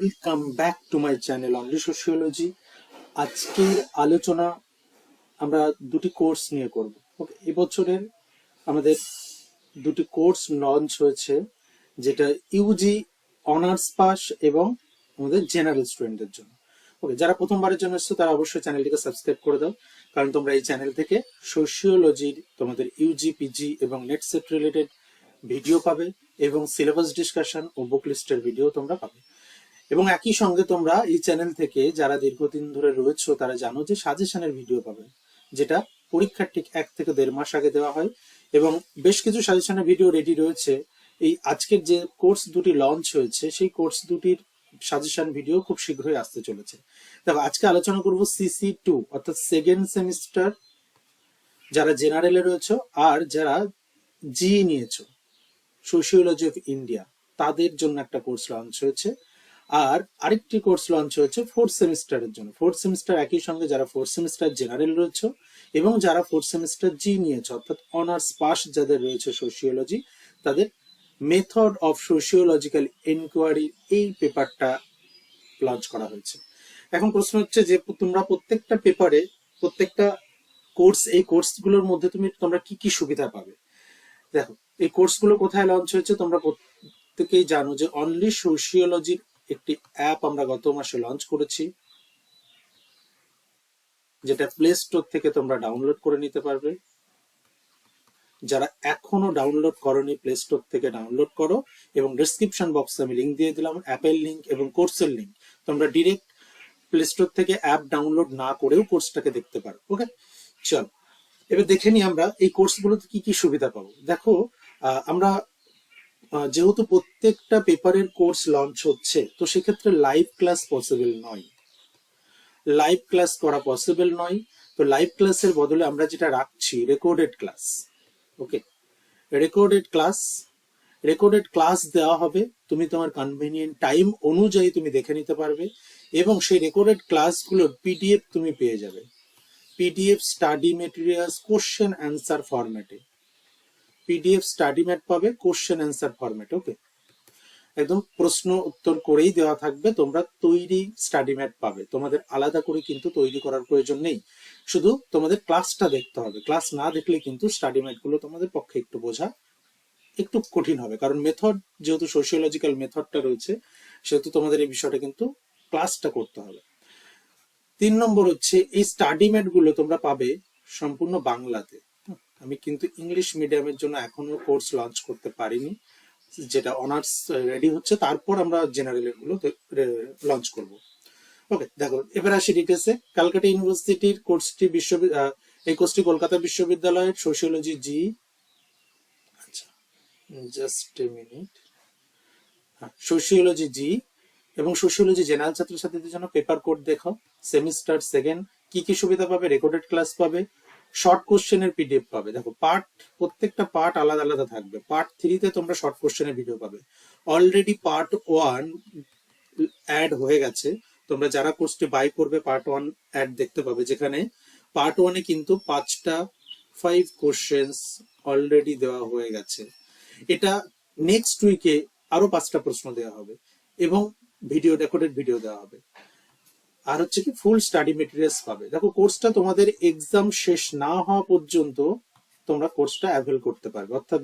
Welcome back to my channel only sociology. আজকের আলোচনা আমরা দুটি কোর্স নিয়ে করব। ওকে, এবছরের আমাদের দুটি কোর্স লঞ্চ হয়েছে, যেটা ইউজি অনার্স পাস এবং আমাদের জেনারেল স্টুডেন্টদের জন্য। ওকে, যারা প্রথমবারের জন্য এসছো তারা অবশ্যই চ্যানেলটিকে সাবস্ক্রাইব করে দাও, কারণ তোমরা এই চ্যানেল থেকে সোশিওলজির তোমাদের ইউজি পিজি এবং নেট সেট রিলেটেড ভিডিও পাবে এবং সিলেবাস ডিসকাশন ও বুক লিস্টের ভিডিও তোমরা পাবে। এবং একই সঙ্গে তোমরা এই চ্যানেল থেকে যারা দীর্ঘদিন ধরে রয়েছো তারা জানো যে সাজেশনের ভিডিও পাবে, যেটা পরীক্ষার ঠিক 1 থেকে 1.5 মাস আগে দেওয়া হয়। এবং বেশ কিছু সাজেশনের ভিডিও রেডি রয়েছে। এই আজকের যে কোর্স দুটি লঞ্চ হয়েছে সেই কোর্স দুটির সাজেশন ভিডিও খুব শীঘ্রই আসতে চলেছে। দেখো, আজকে আলোচনা করব CC2 অর্থাৎ সেকেন্ড সেমিস্টার যারা জেনারেলে রয়েছে আর যারা জি নিয়েছো সোশিওলজি অফ ইন্ডিয়া, তাদের জন্য একটা কোর্স লঞ্চ হয়েছে। আর আরেকটি কোর্স লঞ্চ হয়েছে ফোর্থ সেমিস্টারের জন্য। ফোর্থ সেমিস্টার একই সঙ্গে যারা ফোর্থ সেমিস্টার জেনারেল রয়েছে এবং যারা ফোর্থ সেমিস্টার জি নিয়েছে অর্থাৎ অনার্স পাস যাদের রয়েছে সোশিওলজি, তাদের মেথড অফ সোশিওলজিক্যাল এনকোয়ারি এই পেপারটা লঞ্চ করা হয়েছে। এখন প্রশ্ন হচ্ছে যে তোমরা প্রত্যেকটা পেপারে প্রত্যেকটা কোর্স, এই কোর্সগুলোর মধ্যে তোমরা কি কি সুবিধা পাবে। দেখো, এই কোর্সগুলো কোথায় লঞ্চ হয়েছে তোমরা প্রত্যেকেই জানো যে অনলি সোশিওলজির একটি অ্যাপ আমরা গত মাসে লঞ্চ করেছি, যেটা প্লে স্টোর থেকে তোমরা ডাউনলোড করে নিতে পারবে। যারা এখনো ডাউনলোড করোনি প্লে স্টোর থেকে ডাউনলোড করো, এবং ডেসক্রিপশন বক্সে আমি লিঙ্ক দিয়ে দিলাম, অ্যাপের লিঙ্ক এবং কোর্সের লিঙ্ক। তোমরা ডিরেক্ট প্লে স্টোর থেকে অ্যাপ ডাউনলোড না করেও কোর্সটাকে দেখতে পারো। ওকে, চল এবার দেখে নিই আমরা এই কোর্সগুলোতে কি কি সুবিধা পাবো। দেখো, আমরা যেহেতু প্রত্যেকটা পেপারের কোর্স লঞ্চ হচ্ছে, তো সেক্ষেত্রে লাইভ ক্লাস পসিবল নয়, লাইভ ক্লাস করা পসিবল নয়। তো লাইভ ক্লাসের বদলে আমরা যেটা রাখছি রেকর্ডেড ক্লাস। ওকে, রেকর্ডেড ক্লাস দেওয়া হবে, তুমি তোমার কনভেনিয়েন্ট টাইম অনুযায়ী তুমি দেখে নিতে পারবে, এবং সেই রেকর্ডেড ক্লাসগুলোর পিডিএফ তুমি পেয়ে যাবে। PDF study materials question answer ফরম্যাটে, পিডিএফ স্টাডি ম্যাট পাবে কোশ্চেন অ্যান্সার ফরম্যাটে। ওকে, একদম প্রশ্ন উত্তর করেই দেওয়া থাকবে, তোমরা তৈরি স্টাডি ম্যাট পাবে, তোমাদের আলাদা করে কিন্তু তৈরি করার প্রয়োজন নেই, শুধু তোমাদের ক্লাসটা দেখতে হবে। ক্লাস না দেখলে কিন্তু স্টাডি ম্যাট গুলো তোমাদের পক্ষে একটু বোঝা একটু কঠিন হবে, কারণ মেথড যেহেতু সোশিওলজিক্যাল মেথডটা রয়েছে, সেহেতু তোমাদের এই বিষয়টা কিন্তু ক্লাসটা করতে হবে। 3 নম্বর হচ্ছে এই স্টাডি ম্যাট গুলো তোমরা পাবে সম্পূর্ণ বাংলাতে। আমি কিন্তু ইংলিশ মিডিয়ামের জন্য এখনো কোর্স লঞ্চ করতে পারিনি, যেটা অনার্স রেডি হচ্ছে, তারপর আমরা জেনারেলের গুলো লঞ্চ করব। ওকে, দেখো এবার আসি ডিটেলসে। ক্যালকাটা ইউনিভার্সিটির কোর্সটি এই কোর্সটি কলকাতা বিশ্ববিদ্যালয়ের সোশিওলজি জি, আচ্ছা জাস্ট এ মিনিট, সোশিওলজি জি এবং সোশিওলজি জেনারেল ছাত্রছাত্রীদের জন্য পেপার কোড দেখাও। সেমিস্টার সেকেন্ড কি কি সুবিধা পাবে, রেকর্ডেড ক্লাস পাবে, শর্ট কোশ্চেনের পিডিএফ পাবে। দেখো, প্রত্যেকটা পার্ট আলাদা আলাদা থাকবে। পার্ট 3 তে তোমরা শর্ট কোশ্চেনের ভিডিও পাবে। অলরেডি পার্ট 1 অ্যাড হয়ে গেছে, তোমরা যারা কোর্সটি বাই করবে পার্ট 1 অ্যাড দেখতে পাবে, যেখানে পার্ট 1 এ কিন্তু 5 কোশ্চেন্স অলরেডি দেওয়া হয়ে গেছে। এটা নেক্সট উইকে আরো 5টা প্রশ্ন দেওয়া হবে এবং রেকর্ডেড ভিডিও দেওয়া হবে। আর হচ্ছে কি ফুল স্টাডি মেটেরিয়ালস পাবে। দেখো, কোর্সটা তোমাদের এক্সাম শেষ না হওয়া পর্যন্ত তোমরা কোর্সটা অ্যাভেল করতে পারবে, অর্থাৎ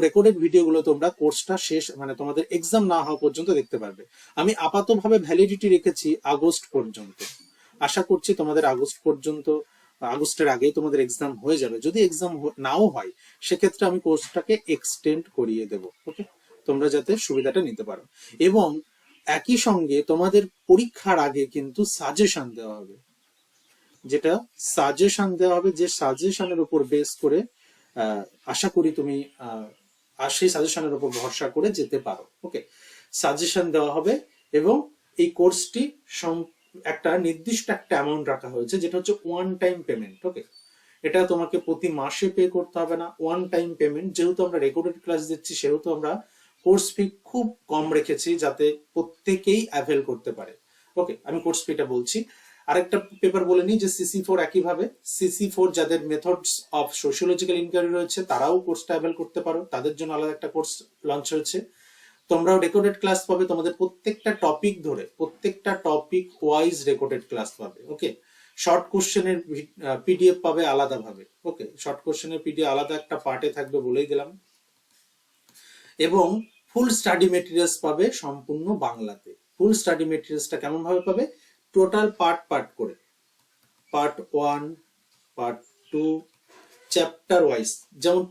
রেকর্ডেড ভিডিওগুলো তোমরা কোর্সটা শেষ মানে তোমাদের এক্সাম না হওয়া পর্যন্ত দেখতে পারবে। আমি আপাততভাবে ভ্যালিডিটি রেখেছি আগস্ট পর্যন্ত। আশা করছি তোমাদের আগস্টের আগেই তোমাদের এক্সাম হয়ে যাবে। যদি এক্সাম নাও হয়, সেক্ষেত্রে আমি কোর্সটাকে এক্সটেন্ড করিয়ে দেব। ওকে, তোমরা যাতে সুবিধাটা নিতে পারো। এবং একই সঙ্গে তোমাদের পরীক্ষার আগে কিন্তু সাজেশন দেওয়া হবে, যে সাজেশনের উপর বেস করে আশা করি তুমি সেই সাজেশনের উপর ভরসা করে যেতে পারো। ওকে, সাজেশন দেওয়া হবে এবং এই কোর্সটি একটা নির্দিষ্ট একটা অ্যামাউন্ট রাখা হয়েছে, যেটা হচ্ছে ওয়ান টাইম পেমেন্ট। ওকে, এটা তোমাকে প্রতি মাসে পে করতে হবে না, ওয়ান টাইম পেমেন্ট। যেহেতু আমরা রেকর্ডেড ক্লাস দিচ্ছি, সেহেতু আমরা কোর্স ফি খুব কম রেখেছি, যাতে প্রত্যেকেই অ্যাভেল করতে পারে। ওকে, আমি কোর্স ফিটা বলছি। আরেকটা পেপার বলে নিই যে CC4 একইভাবে, CC4 যাদের মেথডস অফ সোশিওলজিক্যাল ইনকোয়ারি রয়েছে তারাও কোর্সটা অ্যাভেল করতে পারো, তাদের জন্য আলাদা একটা কোর্স লঞ্চ হয়েছে। তোমরাও রেকর্ডেড ক্লাস পাবে, তোমাদের প্রত্যেকটা টপিক ধরে প্রত্যেকটা টপিক ওয়াইজ রেকর্ডেড ক্লাস পাবে। ওকে, শর্ট কোশ্চেনের পিডিএফ পাবে আলাদাভাবে। ওকে, শর্ট কোশ্চেনের পিডিএফ আলাদা একটা পার্টে থাকবে বলেই দিলাম, এবং ফুল স্টাডি মেটেরিয়ালস পাবে সম্পূর্ণ বাংলাতে। ফুল স্টাডি মেটেরিয়ালসটা কেমন ভাবে পাবে? টোটাল পার্ট পার্ট করে, পার্ট 1, পার্ট 2, চ্যাপ্টার ওয়াইজ। যেমন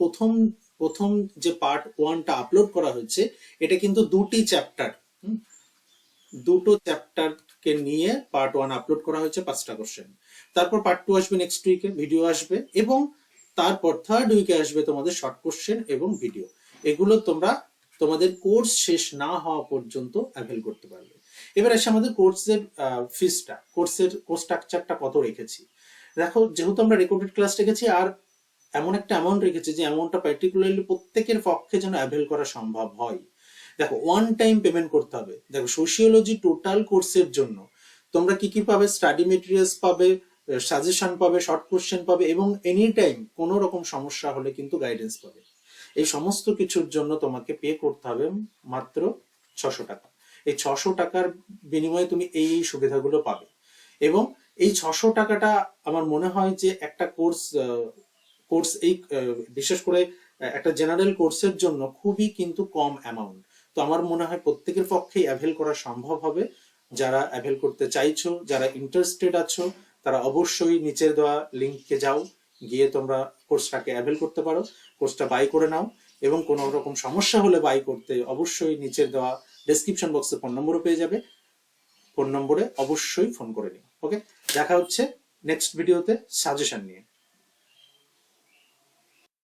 প্রথম যে পার্ট 1টা আপলোড করা হয়েছে, এটা কিন্তু দুটো চ্যাপ্টারকে নিয়ে পার্ট 1 আপলোড করা হয়েছে, 5টা কোশ্চেন। তারপর পার্ট 2 আসবে নেক্সট উইকে, ভিডিও আসবে, এবং তারপর থার্ড উইকে আসবে তোমাদের শর্ট কোশ্চেন এবং ভিডিও। এগুলো তোমরা তোমাদের কোর্স শেষ না হওয়া পর্যন্ত অ্যাভেল করতে পারবে। এবার আসে আমাদের কোর্সের ফিসটা, কোর্স স্ট্রাকচারটা কত রেখেছি। দেখো, যেহেতু আমরা রেকর্ডেড ক্লাস রেখেছি, আর এমন একটা অ্যামাউন্ট রেখেছি যে অ্যামাউন্টটা পার্টিকুলারলি প্রত্যেকের পক্ষে যেন অ্যাভেল করা সম্ভব হয়। দেখো, ওয়ান টাইম পেমেন্ট করতে হবে। দেখো, সোশিওলজি টোটাল কোর্সের জন্য তোমরা কি কি পাবে? স্টাডি মেটেরিয়ালস পাবে, সাজেশন পাবে, শর্ট কোশ্চেন পাবে, এবং এনি টাইম কোনো রকম সমস্যা হলে কিন্তু গাইডেন্স পাবে। এই সমস্ত কিছুর জন্য তোমাকে পে করতে হবে মাত্র 600 টাকা। এই 600 টাকার বিনিময়ে তুমি এই সুবিধাগুলো পাবে, এবং এই 600 টাকাটা আমার মনে হয় যে একটা কোর্স এই বিশেষ করে একটা জেনারেল কোর্সের জন্য খুবই কিন্তু কম অ্যামাউন্ট। তো আমার মনে হয় প্রত্যেকের পক্ষেই অ্যাভেল করা সম্ভব হবে। যারা অ্যাভেল করতে চাইছো, যারা ইন্টারেস্টেড আছো, তারা অবশ্যই নিচের দেওয়া লিঙ্কে যাও, গিয়ে তোমরা কোর্সটাকে অ্যাভেল করতে পারো, কোর্সটা বাই করে নাও। এবং কোনো রকম সমস্যা হলে বাই করতে অবশ্যই নিচের দেওয়া ডেসক্রিপশন বক্সে ফোন নম্বরও পেয়ে যাবে, ফোন নম্বরে অবশ্যই ফোন করে নিও। ওকে, দেখা হচ্ছে নেক্সট ভিডিওতে সাজেশন নিয়ে।